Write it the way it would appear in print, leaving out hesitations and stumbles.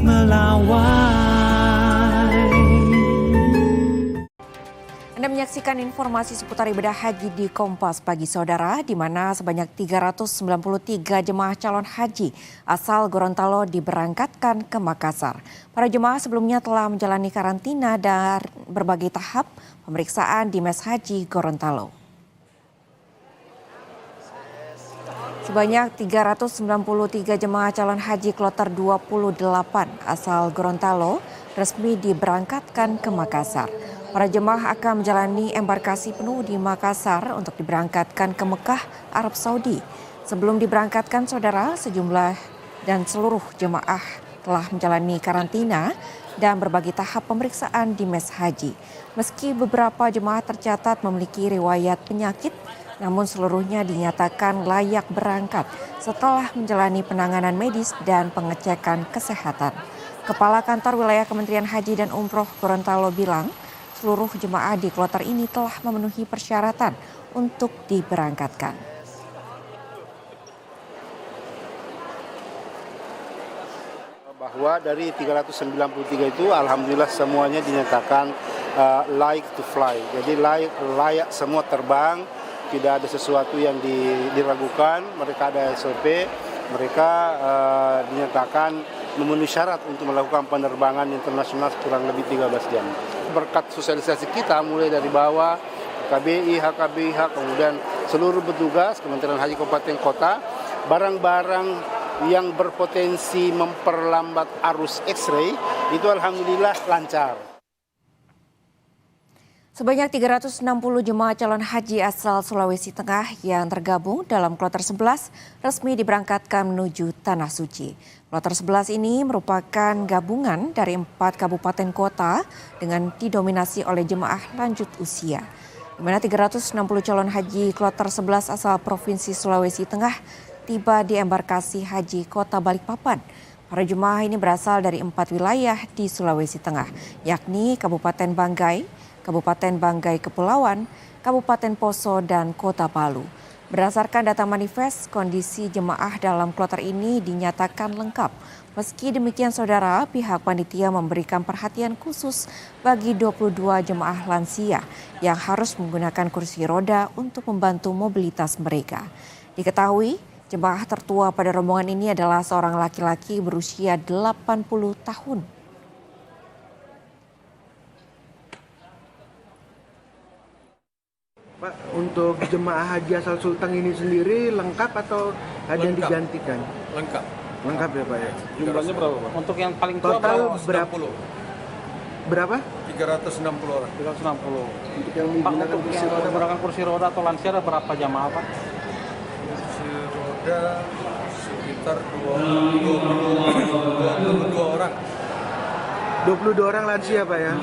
melawai. Anda menyaksikan informasi seputar ibadah haji di Kompas Pagi Saudara, di mana sebanyak 393 jemaah calon haji asal Gorontalo diberangkatkan ke Makassar. Para jemaah sebelumnya telah menjalani karantina dan berbagai tahap pemeriksaan di Mes Haji Gorontalo. Sebanyak 393 jemaah calon haji kloter 28 asal Gorontalo resmi diberangkatkan ke Makassar. Para jemaah akan menjalani embarkasi penuh di Makassar untuk diberangkatkan ke Mekah, Arab Saudi. Sebelum diberangkatkan, saudara, sejumlah dan seluruh jemaah telah menjalani karantina dan berbagai tahap pemeriksaan di Mes Haji. Meski beberapa jemaah tercatat memiliki riwayat penyakit, namun seluruhnya dinyatakan layak berangkat setelah menjalani penanganan medis dan pengecekan kesehatan. Kepala Kantor Wilayah Kementerian Haji dan Umroh Gorontalo bilang, seluruh jemaah di kloter ini telah memenuhi persyaratan untuk diberangkatkan. Bahwa dari 393 itu alhamdulillah semuanya dinyatakan layak to fly. Jadi layak semua terbang, tidak ada sesuatu yang diragukan, mereka ada SOP, mereka dinyatakan memenuhi syarat untuk melakukan penerbangan internasional kurang lebih 13 jam. Berkat sosialisasi kita mulai dari bawah, KBI, HKBI, kemudian seluruh petugas Kementerian Haji Kabupaten Kota, barang-barang yang berpotensi memperlambat arus X-ray itu alhamdulillah lancar. Sebanyak 360 jemaah calon haji asal Sulawesi Tengah yang tergabung dalam kloter 11 resmi diberangkatkan menuju Tanah Suci. Kloter 11 ini merupakan gabungan dari 4 kabupaten kota dengan didominasi oleh jemaah lanjut usia. Di mana 360 calon haji kloter 11 asal Provinsi Sulawesi Tengah tiba di embarkasi haji Kota Balikpapan. Para jemaah ini berasal dari 4 wilayah di Sulawesi Tengah, yakni Kabupaten Banggai Kepulauan, Kabupaten Poso, dan Kota Palu. Berdasarkan data manifest, kondisi jemaah dalam kloter ini dinyatakan lengkap. Meski demikian, saudara, pihak panitia memberikan perhatian khusus bagi 22 jemaah lansia yang harus menggunakan kursi roda untuk membantu mobilitas mereka. Diketahui, jemaah tertua pada rombongan ini adalah seorang laki-laki berusia 80 tahun. Pak, untuk jemaah haji asal Sulteng ini sendiri lengkap atau ada yang digantikan? Lengkap. Lengkap ya Pak ya? Jumlahnya berapa Pak? Untuk yang paling tua Total berapa? berapa? 360 orang. 360. Untuk yang Pak, menggunakan untuk kursi yang roda, Pak? menggunakan kursi roda atau lansia ada berapa jamaah Pak? Kursi roda sekitar 22 orang. 22 orang lansia Pak ya?